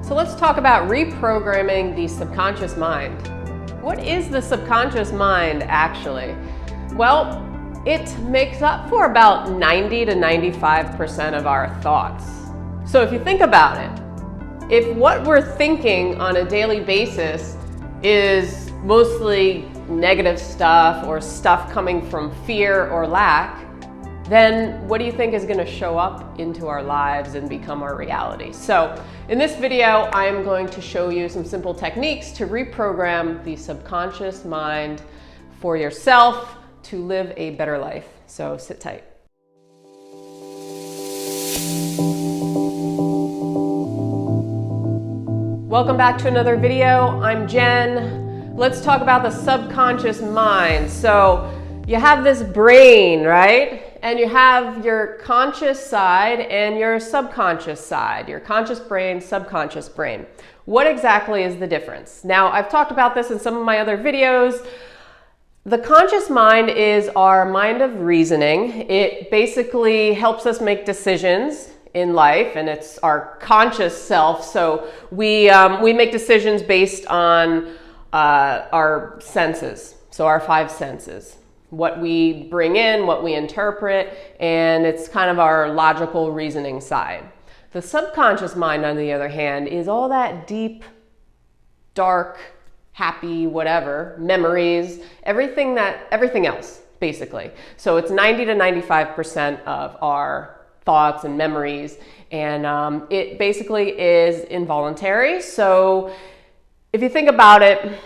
So let's talk about reprogramming the subconscious mind. What is the subconscious mind actually? Well, it makes up for about 90 to 95% of our thoughts. So if you think about it, if what we're thinking on a daily basis is mostly negative stuff or stuff coming from fear or lack, then what do you think is going to show up into our lives and become our reality? So in this video, I am going to show you some simple techniques to reprogram the subconscious mind for yourself to live a better life. So sit tight. Welcome back to another video. I'm Jen. Let's talk about the subconscious mind. So you have this brain, right? And you have your conscious side and your subconscious side, your conscious brain, subconscious brain. What exactly is the difference? Now, I've talked about this in some of my other videos. The conscious mind is our mind of reasoning. It basically helps us make decisions in life, and it's our conscious self. So we make decisions based on our senses, so our five senses. What we bring in, what we interpret, and it's kind of our logical reasoning side. The subconscious mind, on the other hand, is all that deep, dark, happy, whatever, memories, everything else, basically. So it's 90 to 95% of our thoughts and memories, and it basically is involuntary. So if you think about it,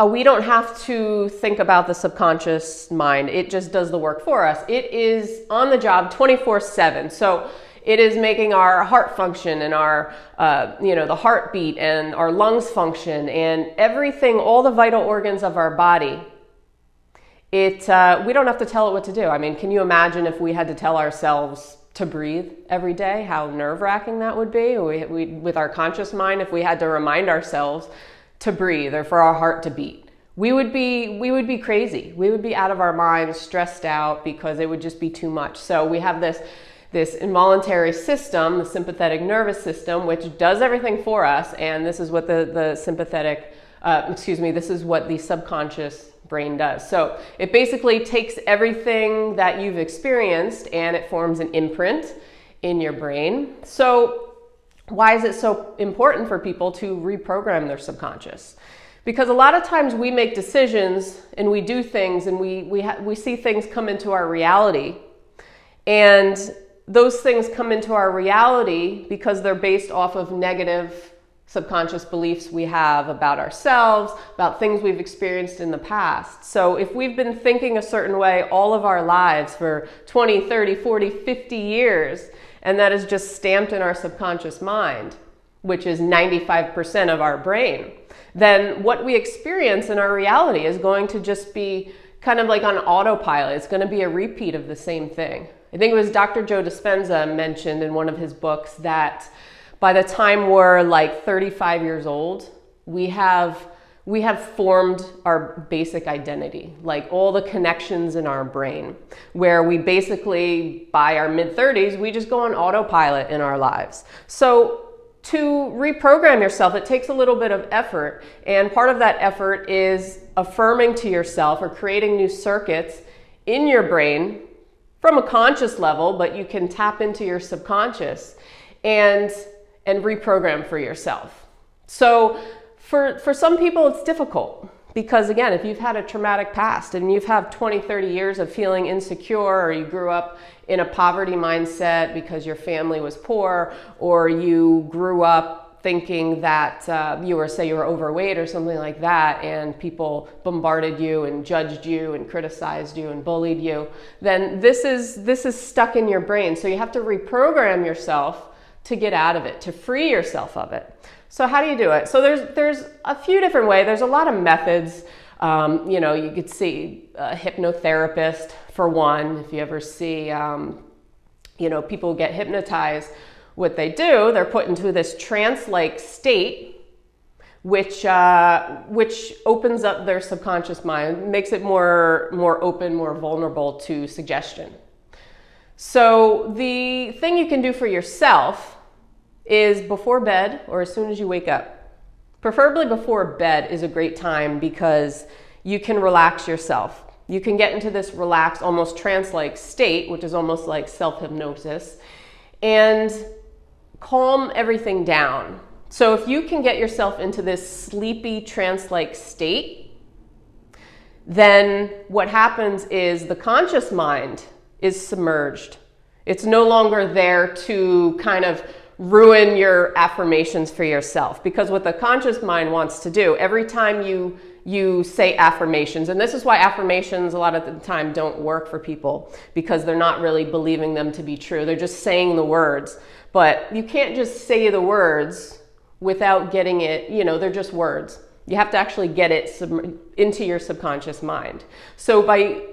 we don't have to think about the subconscious mind. It just does the work for us. It is on the job 24/7. So it is making our heart function and our, the heartbeat and our lungs function and everything, all the vital organs of our body. We don't have to tell it what to do. I mean, can you imagine if we had to tell ourselves to breathe every day, how nerve-wracking that would be? With our conscious mind, if we had to remind ourselves to breathe or for our heart to beat, we would be crazy. We would be out of our minds, stressed out, because it would just be too much. So we have this involuntary system, the sympathetic nervous system, which does everything for us, and this is what this is what the subconscious brain does. So it basically takes everything that you've experienced and it forms an imprint in your brain. So why is it so important for people to reprogram their subconscious? Because a lot of times we make decisions and we do things and we see things come into our reality, and those things come into our reality because they're based off of negative subconscious beliefs we have about ourselves, about things we've experienced in the past. So if we've been thinking a certain way all of our lives for 20, 30, 40, 50 years, and that is just stamped in our subconscious mind, which is 95% of our brain, then what we experience in our reality is going to just be kind of like on autopilot. It's going to be a repeat of the same thing. I think it was Dr. Joe Dispenza mentioned in one of his books that by the time we're like 35 years old, we have formed our basic identity, like all the connections in our brain, where we basically, by our mid-30s, we just go on autopilot in our lives. So to reprogram yourself, it takes a little bit of effort, and part of that effort is affirming to yourself or creating new circuits in your brain from a conscious level, but you can tap into your subconscious and reprogram for yourself. So for some people, it's difficult because, again, if you've had a traumatic past and you've had 20, 30 years of feeling insecure, or you grew up in a poverty mindset because your family was poor, or you grew up thinking that you were overweight or something like that, and people bombarded you and judged you and criticized you and bullied you, then this is stuck in your brain. So you have to reprogram yourself to get out of it, to free yourself of it. So how do you do it? So there's a few different ways. There's a lot of methods. You could see a hypnotherapist for one. If you ever see, people get hypnotized, what they do, they're put into this trance-like state, which opens up their subconscious mind, makes it more open, more vulnerable to suggestion. So the thing you can do for yourself is before bed or as soon as you wake up. Preferably before bed is a great time because you can relax yourself. You can get into this relaxed, almost trance-like state, which is almost like self-hypnosis, and calm everything down. So if you can get yourself into this sleepy, trance-like state, then what happens is the conscious mind is submerged. It's no longer there to kind of ruin your affirmations for yourself, because what the conscious mind wants to do every time you say affirmations, and this is why affirmations a lot of the time don't work for people, because they're not really believing them to be true. They're just saying the words, but you can't just say the words without getting it, they're just words. You have to actually get it into your subconscious mind. So by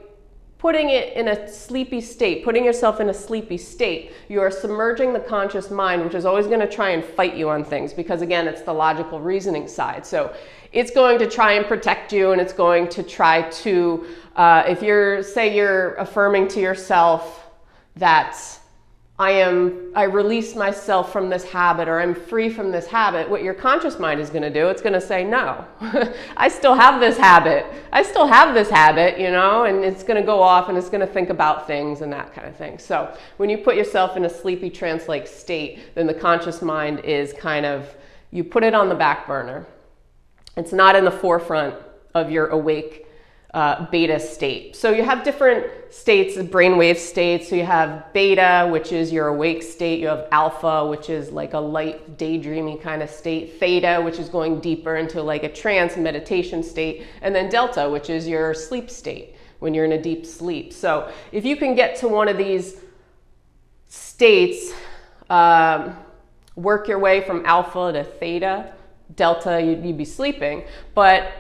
putting it in a sleepy state, putting yourself in a sleepy state, you are submerging the conscious mind, which is always going to try and fight you on things, because again, it's the logical reasoning side. So it's going to try and protect you, and it's going to try to, if you're affirming to yourself that I release myself from this habit, or I'm free from this habit, what your conscious mind is going to do, it's going to say, no, I still have this habit. I still have this habit, and it's going to go off and it's going to think about things and that kind of thing. So when you put yourself in a sleepy trance-like state, then the conscious mind is you put it on the back burner. It's not in the forefront of your awake beta state. So you have different states, brainwave states. So you have beta, which is your awake state. You have alpha, which is like a light, daydreamy kind of state. Theta, which is going deeper into like a trance meditation state. And then delta, which is your sleep state, when you're in a deep sleep. So if you can get to one of these states, work your way from alpha to theta, delta, you'd be sleeping. But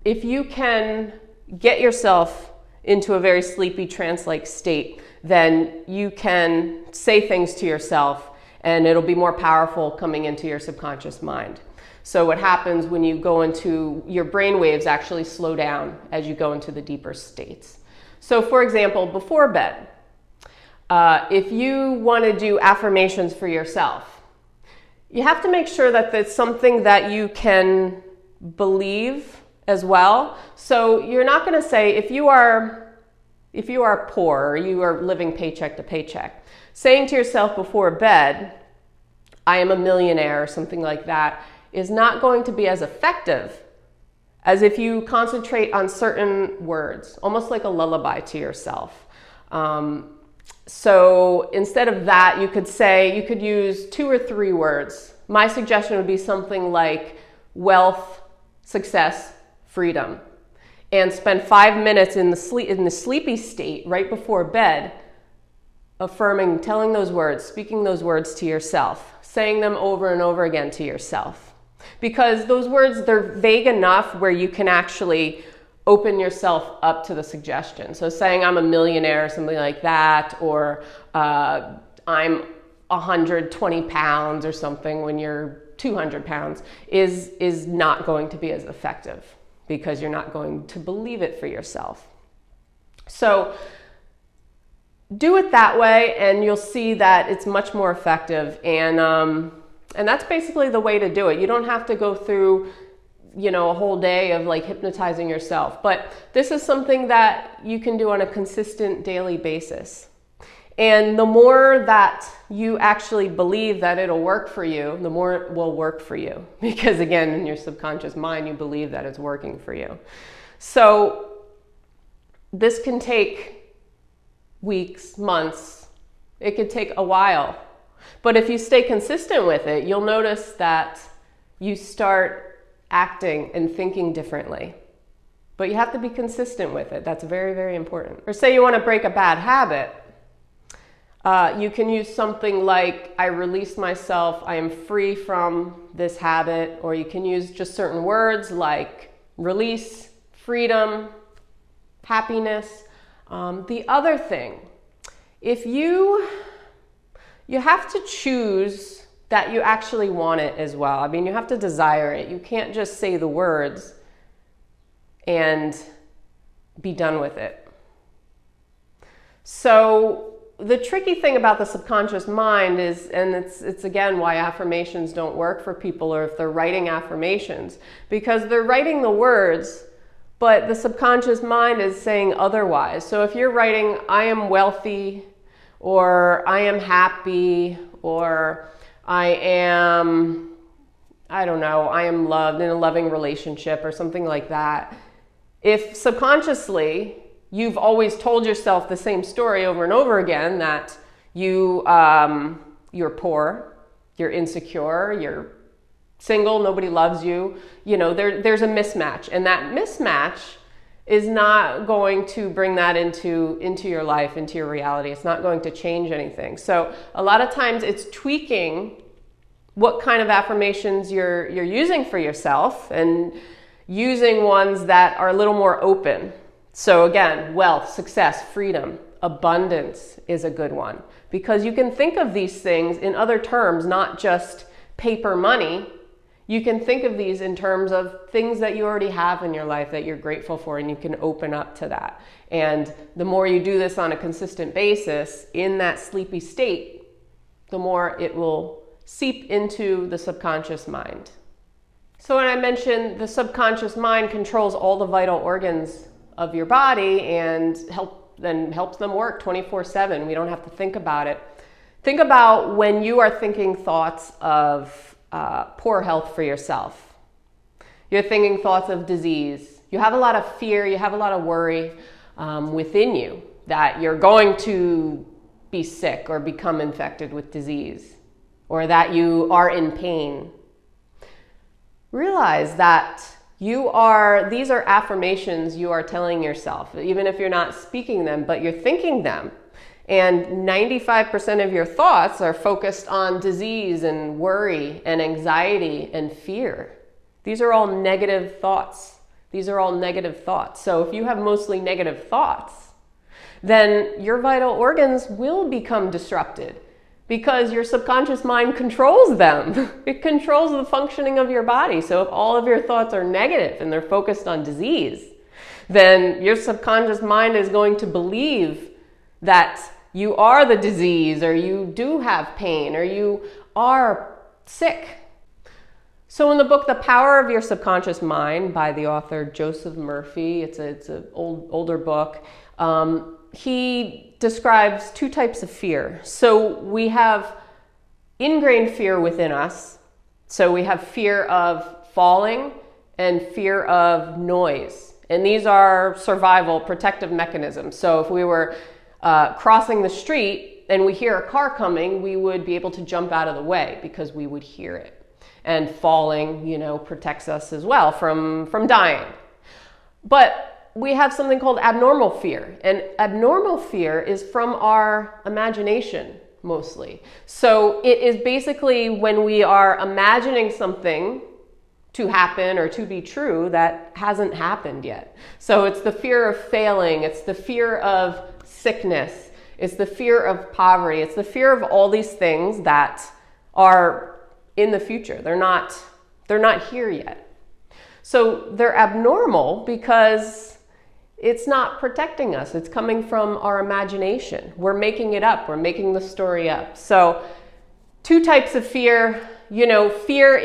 if you can get yourself into a very sleepy trance-like state, then you can say things to yourself and it'll be more powerful coming into your subconscious mind. So what happens when you go into your brain waves actually slow down as you go into the deeper states. So for example, before bed, if you want to do affirmations for yourself, you have to make sure that it's something that you can believe as well. So you're not going to say, if you are poor or you are living paycheck to paycheck, saying to yourself before bed, I am a millionaire or something like that, is not going to be as effective as if you concentrate on certain words, almost like a lullaby to yourself. So instead of that, you could use 2 or 3 words. My suggestion would be something like wealth, success, freedom, and spend 5 minutes in the sleepy state right before bed, affirming, telling those words, speaking those words to yourself, saying them over and over again to yourself. Because those words, they're vague enough where you can actually open yourself up to the suggestion. So saying I'm a millionaire or something like that, or I'm 120 pounds or something when you're 200 pounds is not going to be as effective, because you're not going to believe it for yourself. So do it that way and you'll see that it's much more effective, and that's basically the way to do it. You don't have to go through a whole day of like hypnotizing yourself, but this is something that you can do on a consistent daily basis. And the more that you actually believe that it'll work for you, the more it will work for you. Because again, in your subconscious mind, you believe that it's working for you. So this can take weeks, months. It could take a while. But if you stay consistent with it, you'll notice that you start acting and thinking differently. But you have to be consistent with it. That's very, very important. Or say you want to break a bad habit. You can use something like, I release myself, I am free from this habit, or you can use just certain words like release, freedom, happiness. The other thing, if you have to choose that you actually want it as well. I mean, you have to desire it. You can't just say the words and be done with it. So the tricky thing about the subconscious mind is, and it's again why affirmations don't work for people, or if they're writing affirmations, because they're writing the words, but the subconscious mind is saying otherwise. So if you're writing, I am wealthy, or I am happy, or I am, I don't know, I am loved in a loving relationship or something like that. If subconsciously you've always told yourself the same story over and over again, that you're poor, you're insecure, you're single, nobody loves you, there's a mismatch. And that mismatch is not going to bring that into your life, into your reality. It's not going to change anything. So a lot of times it's tweaking what kind of affirmations you're using for yourself, and using ones that are a little more open. So again, wealth, success, freedom, abundance is a good one, because you can think of these things in other terms, not just paper money. You can think of these in terms of things that you already have in your life that you're grateful for, and you can open up to that. And the more you do this on a consistent basis in that sleepy state, the more it will seep into the subconscious mind. So when I mentioned the subconscious mind controls all the vital organs of your body and helps them work 24/7. We don't have to think about it. Think about when you are thinking thoughts of poor health for yourself. You're thinking thoughts of disease. You have a lot of fear, you have a lot of worry within you that you're going to be sick or become infected with disease, or that you are in pain. Realize that these are affirmations you are telling yourself, even if you're not speaking them, but you're thinking them. And 95% of your thoughts are focused on disease and worry and anxiety and fear. These are all negative thoughts. These are all negative thoughts. So if you have mostly negative thoughts, then your vital organs will become disrupted, because your subconscious mind controls them. It controls the functioning of your body. So if all of your thoughts are negative and they're focused on disease, then your subconscious mind is going to believe that you are the disease, or you do have pain, or you are sick. So in the book, The Power of Your Subconscious Mind by the author Joseph Murphy, it's an older book, he describes two types of fear. So we have ingrained fear within us. So we have fear of falling and fear of noise. And these are survival protective mechanisms. So if we were crossing the street and we hear a car coming, we would be able to jump out of the way because we would hear it. And falling, protects us as well from dying. But we have something called abnormal fear. And abnormal fear is from our imagination, mostly. So it is basically when we are imagining something to happen or to be true that hasn't happened yet. So it's the fear of failing, it's the fear of sickness, it's the fear of poverty, it's the fear of all these things that are in the future. They're not here yet. So they're abnormal because it's not protecting us. It's coming from our imagination. We're making it up. We're making the story up. So two types of fear. Fear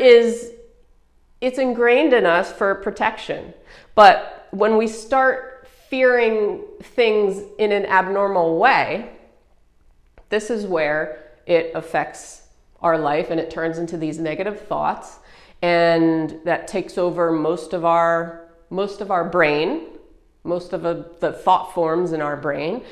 it's ingrained in us for protection. But when we start fearing things in an abnormal way, this is where it affects our life, and it turns into these negative thoughts, and that takes over most of our brain, most of the thought forms in our brain,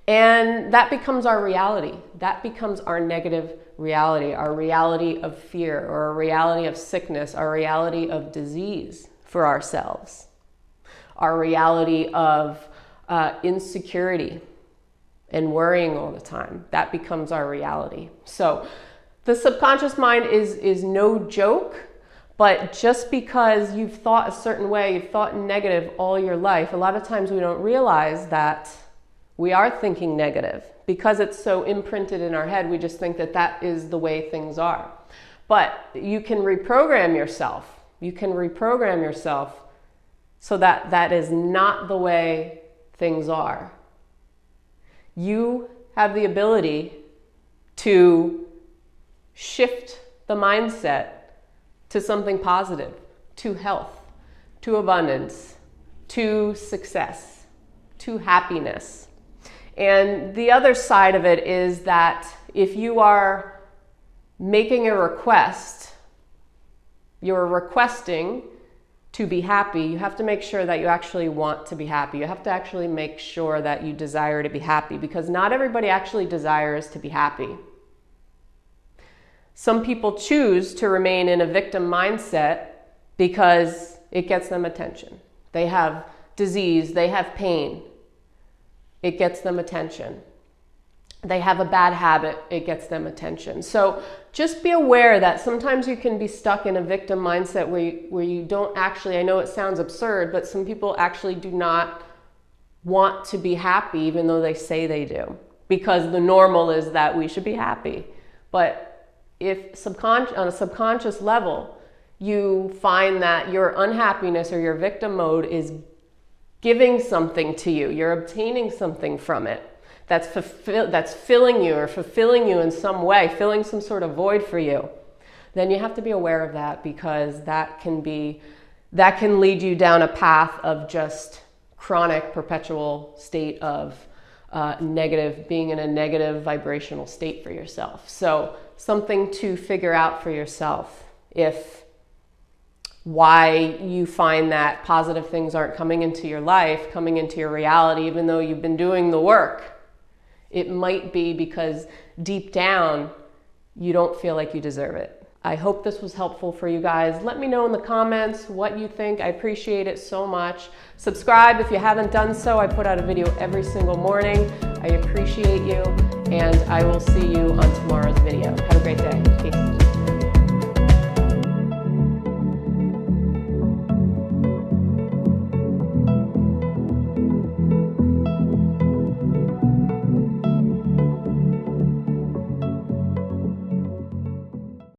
and that becomes our reality. That becomes our negative reality, our reality of fear, or a reality of sickness, our reality of disease for ourselves, our reality of insecurity and worrying all the time. That becomes our reality. So the subconscious mind is no joke. But just because you've thought a certain way, you've thought negative all your life, a lot of times we don't realize that we are thinking negative. Because it's so imprinted in our head, we just think that that is the way things are. But you can reprogram yourself. You can reprogram yourself so that that is not the way things are. You have the ability to shift the mindset to something positive, to health, to abundance, to success, to happiness. And the other side of it is that if you are making a request, you're requesting to be happy, you have to make sure that you actually want to be happy. You have to actually make sure that you desire to be happy, because not everybody actually desires to be happy. Some people choose to remain in a victim mindset because it gets them attention. They have disease, they have pain, it gets them attention. They have a bad habit, it gets them attention. So just be aware that sometimes you can be stuck in a victim mindset where you don't actually, I know it sounds absurd, but some people actually do not want to be happy even though they say they do, because the normal is that we should be happy. But if on a subconscious level, you find that your unhappiness or your victim mode is giving something to you, you're obtaining something from it, that's filling you or fulfilling you in some way, filling some sort of void for you, then you have to be aware of that, because that can lead you down a path of just chronic, perpetual state of being in a negative vibrational state for yourself. So something to figure out for yourself, why you find that positive things aren't coming into your life, coming into your reality, even though you've been doing the work. It might be because deep down, you don't feel like you deserve it. I hope this was helpful for you guys. Let me know in the comments what you think. I appreciate it so much. Subscribe if you haven't done so. I put out a video every single morning. I appreciate you, and I will see you on tomorrow's video. Have a great day. Peace.